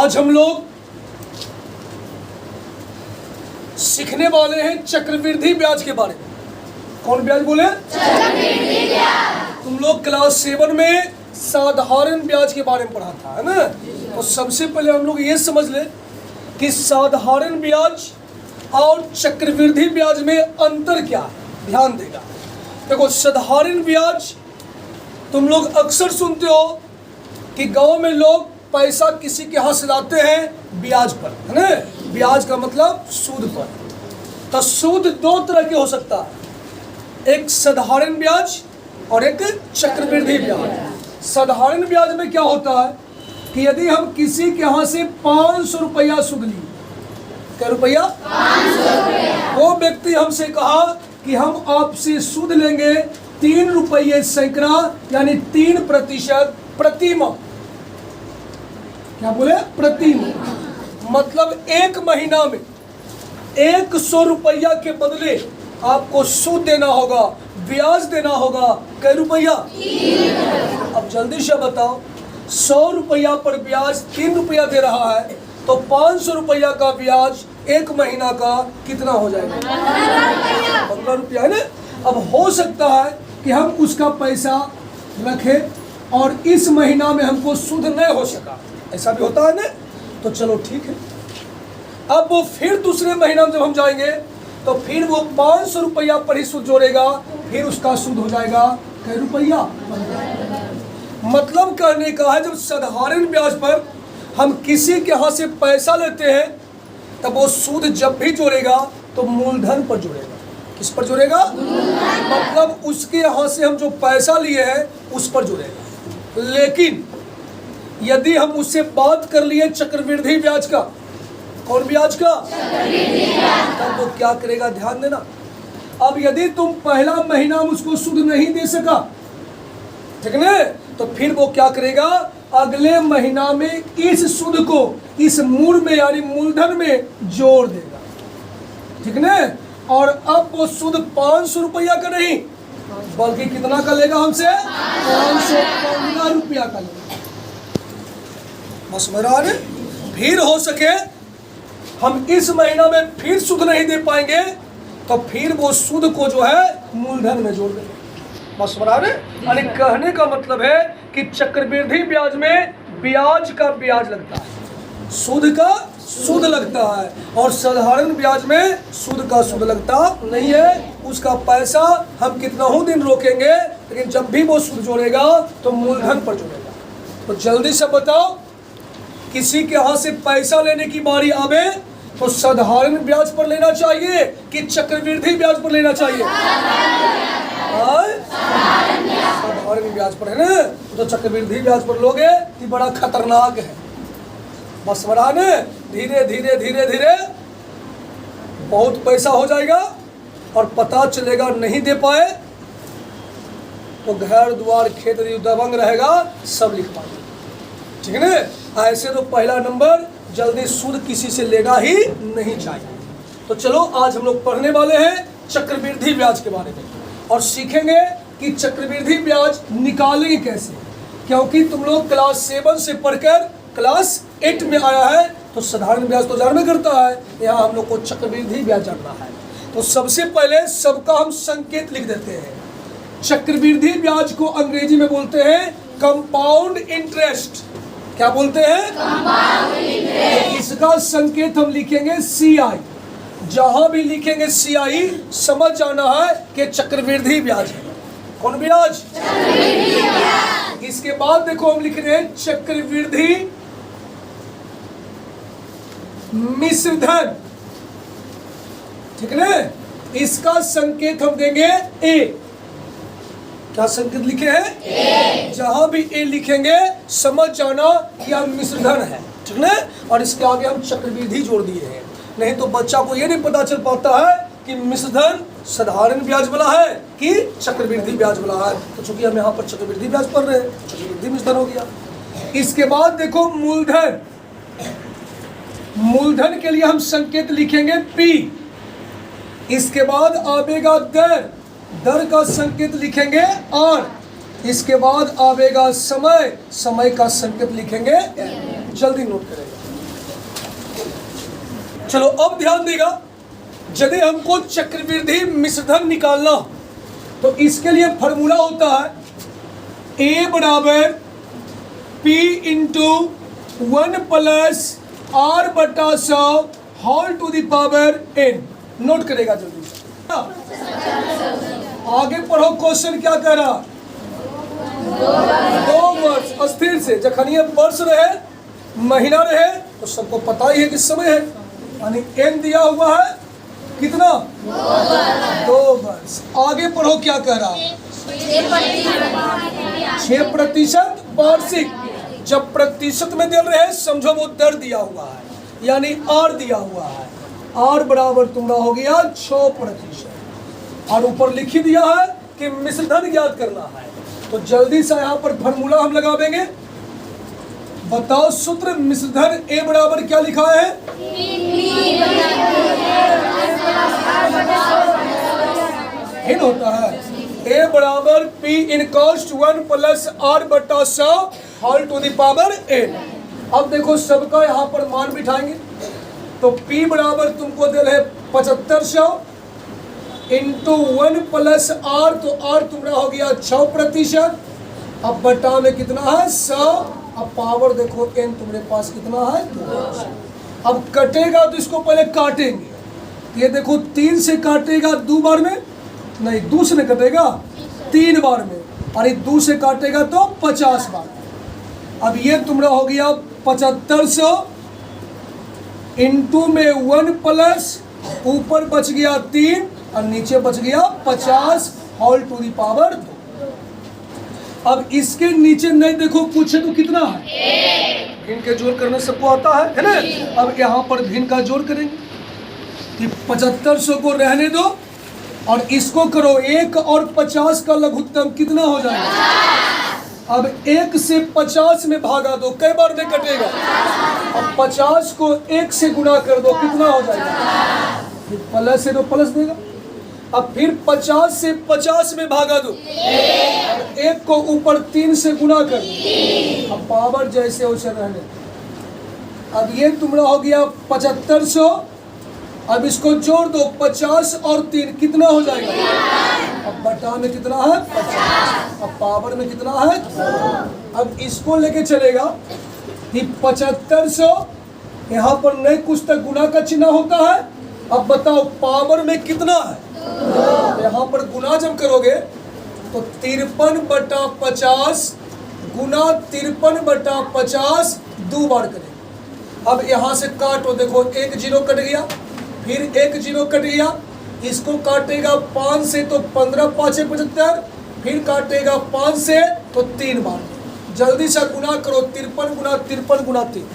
आज हम लोग सीखने वाले हैं चक्रवृद्धि ब्याज के बारे में। कौन ब्याज बोले? चक्रवृद्धि ब्याज। तुम लोग क्लास 7 में साधारण ब्याज के बारे में पढ़ा था, है ना? तो सबसे पहले हम लोग ये समझ ले कि साधारण ब्याज और चक्रवृद्धि ब्याज में अंतर क्या है। ध्यान देगा। देखो, साधारण ब्याज तुम लोग अक्सर सुनते हो कि गांव में लोग पैसा किसी के यहाँ से लाते हैं ब्याज पर, है ना? ब्याज का मतलब सूद पर। तो सूद दो तरह के हो सकता है, एक साधारण ब्याज और एक चक्रवृद्धि ब्याज। साधारण ब्याज में क्या होता है कि यदि हम किसी के यहाँ से 500 रुपया सूद लिए, क्या रुपया? 500 रुपया। वो व्यक्ति हमसे कहा कि हम आपसे सूद लेंगे 3 रुपये सैकड़ा, यानी 3% प्रति माह। क्या बोले? प्रति माह। मतलब एक महीना में 100 रुपया के बदले आपको सूद देना होगा, ब्याज देना होगा। कै रुपया? 3। अब जल्दी से बताओ, 100 रुपया पर ब्याज 3 रुपया दे रहा है, तो 500 रुपया का ब्याज एक महीना का कितना हो जाएगा? 15 रुपया, है ना? अब हो सकता है कि हम उसका पैसा रखें और इस महीना में हमको सूद नहीं हो सका, ऐसा भी होता है ना? तो चलो ठीक है। अब वो फिर दूसरे महीना में जब हम जाएंगे तो फिर वो 500 रुपया पर ही सूद जोड़ेगा, फिर उसका सूद हो जाएगा कै रुपया? मतलब कहने का है, जब साधारण ब्याज पर हम किसी के यहाँ से पैसा लेते हैं तब वो सूद जब भी जोड़ेगा तो मूलधन पर जोड़ेगा। किस पर जोड़ेगा? मतलब उसके यहाँ से हम जो पैसा लिए हैं उस पर जोड़ेगा। लेकिन यदि हम उससे बात कर लिए चक्रवृद्धि ब्याज का, कौन ब्याज का? चक्रवृद्धि ब्याज। तब वो क्या करेगा? ध्यान देना। अब यदि तुम पहला महीना में उसको सूद नहीं दे सका, ठीक है, तो फिर वो क्या करेगा? अगले महीना में इस सूद को इस मूल में यानी मूलधन में जोड़ देगा, ठीक है? और अब वो सूद 500 रुपया का नहीं बल्कि कितना का लेगा हमसे? 515 रुपया का लेगा। बस मेरा ने फिर हो सके हम इस महीना में फिर सूद नहीं दे पाएंगे तो फिर वो सूद को जो है मूलधन में जोड़ देंगे। बस बराबर। यानी कहने का मतलब है कि चक्रवृद्धि ब्याज में ब्याज का ब्याज लगता है, सूद का सूद लगता है, और साधारण ब्याज में सूद का सूद लगता नहीं है। उसका पैसा हम कितना ही दिन रोकेंगे, लेकिन जब भी वो सूद जोड़ेगा तो मूलधन पर जोड़ेगा। तो जल्दी से बताओ, किसी के यहाँ से पैसा लेने की बारी आवे तो साधारण ब्याज पर लेना चाहिए कि चक्रवृद्धि ब्याज पर लेना चाहिए? साधारण ब्याज पर, है ना? तो चक्रवृद्धि ब्याज पर लोगे ये बड़ा खतरनाक है। बस ने धीरे धीरे धीरे धीरे बहुत पैसा हो जाएगा और पता चलेगा नहीं दे पाए तो घर द्वार खेत दबंग रहेगा, सब लिख पाएंगे, ठीक है ना? ऐसे तो पहला नंबर जल्दी सूद किसी से लेना ही नहीं चाहिए। तो चलो आज हम लोग पढ़ने वाले हैं चक्रवृद्धि ब्याज के बारे में और सीखेंगे कि चक्रवृद्धि ब्याज निकालेंगे कैसे, क्योंकि तुम लोग क्लास 7 से पढ़कर क्लास 8 में आया है तो साधारण ब्याज तो जानना करता है, यहाँ हम लोग को चक्रवृद्धि ब्याज जानना है। तो सबसे पहले सबका हम संकेत लिख देते हैं। चक्रवृद्धि ब्याज को अंग्रेजी में बोलते हैं कंपाउंड इंटरेस्ट। क्या बोलते हैं? Compound interest. इसका संकेत हम लिखेंगे CI। जहां भी लिखेंगे CI समझ जाना है कि चक्रवृद्धि ब्याज है। कौन ब्याज? चक्रवृद्धि ब्याज। इसके बाद देखो हम लिख रहे हैं चक्रवृद्धि मिश्रधन, ठीक है? इसका संकेत हम देंगे A। क्या संकेत लिखे हैं? जहां भी A लिखेंगे समझ जाना कि यह मिश्रधन है, ठीक है? और इसके आगे हम चक्रवृद्धि जोड़ दिए हैं, नहीं तो बच्चा को ये नहीं पता चल पाता है कि मिश्रधन साधारण ब्याज वाला है कि चक्रवृद्धि ब्याज वाला है। तो चूंकि हम यहाँ पर चक्रवृद्धि ब्याज पढ़ रहे हैं, चक्रवृद्धि मिश्रधन हो गया। इसके बाद देखो मूलधन। मूलधन के लिए हम संकेत लिखेंगे P। इसके बाद आवेगा दर, दर का संकेत लिखेंगे R। इसके बाद आवेगा समय, समय का संकेत लिखेंगे L। जल्दी नोट करेगा। चलो अब ध्यान देगा, यदि हमको चक्रवृद्धि मिश्रधन निकालना हो तो इसके लिए फॉर्मूला होता है A बराबर P इंटू 1 प्लस R बटा 100 whole to the power n। Note करेगा जल्दी से। आगे पढ़ो, क्वेश्चन क्या कह रहा? 2 वर्ष अस्थिर से, जखनिए वर्ष रहे महीना रहे तो सबको पता ही है कि समय है, यानी n दिया हुआ है कितना? 2 वर्ष। आगे पढ़ो क्या कह रहा? 6% वार्षिक। जब प्रतिशत में दे रहे हैं समझो वो दर दिया हुआ है, यानी R दिया हुआ है। R बराबर तुम्हारा हो गया 6%, और ऊपर लिख ही दिया है कि मिश्रधन ज्ञात करना है। तो जल्दी से यहाँ पर फॉर्मूला हम लगा देंगे। बताओ सूत्र मिश्रधन A बराबर क्या लिखा है? इन होता है A बराबर P इन कॉस्ट 1 प्लस R बटा 100 whole to the power n। अब देखो सबका यहाँ पर मान बिठाएंगे, तो P बराबर तुमको दे रहे 7500 इंटू 1 प्लस R, तो R तुम्हारा हो गया 6%। अब बटा में कितना है? 100। अब पावर देखो n तुम्हारे पास कितना है? 2। अब कटेगा तो इसको पहले काटेंगे। ये देखो 3 से काटेगा 2 बार में, नहीं 2 से नहीं कटेगा 3 बार में, और 2 से काटेगा तो 50 बार। अब ये तुम्हारा हो गया 7500 इंटू में 1 प्लस ऊपर बच गया 3 और नीचे बच गया 50 होल टू दी पावर 2। अब इसके नीचे नहीं देखो पूछे तो कितना है? भिन्न के जोड़ करना सबको आता है ना? अब यहाँ पर भिन्न का जोड़ करेंगे कि 7500 को रहने दो और इसको करो 1 और 50 का लघुत्तम कितना हो जाएगा? अब 1 से 50 में भागा दो, कई बार में कटेगा। अब 50 को 1 से गुणा कर दो, कितना हो जाएगा? फिर प्लस से तो प्लस देगा। अब फिर 50 से 50 में भागा दो और 1 को ऊपर 3 से गुणा कर दो। अब पावर जैसे वैसे रहने। अब ये तुम्हारा हो गया 7500। अब इसको जोड़ दो, 50 और 3 कितना हो जाएगा? अब बटा में कितना है? 50। अब पावर में कितना है? अब इसको लेके चलेगा कि 7500 यहाँ पर नहीं कुछ तक गुना का चिन्ह होता है। अब बताओ पावर में कितना है? यहाँ पर गुना जब करोगे तो 53 बटा 50 गुना 53 बटा 50 2 बार करेंगे। अब यहाँ से काटो, देखो 1 0 कट गया, फिर 1 0 कट गया, इसको काटेगा 5 से तो 15 5 75, फिर काटेगा 5 से तो 3 बार। जल्दी से गुना करो, 53 गुना 53 गुना 3।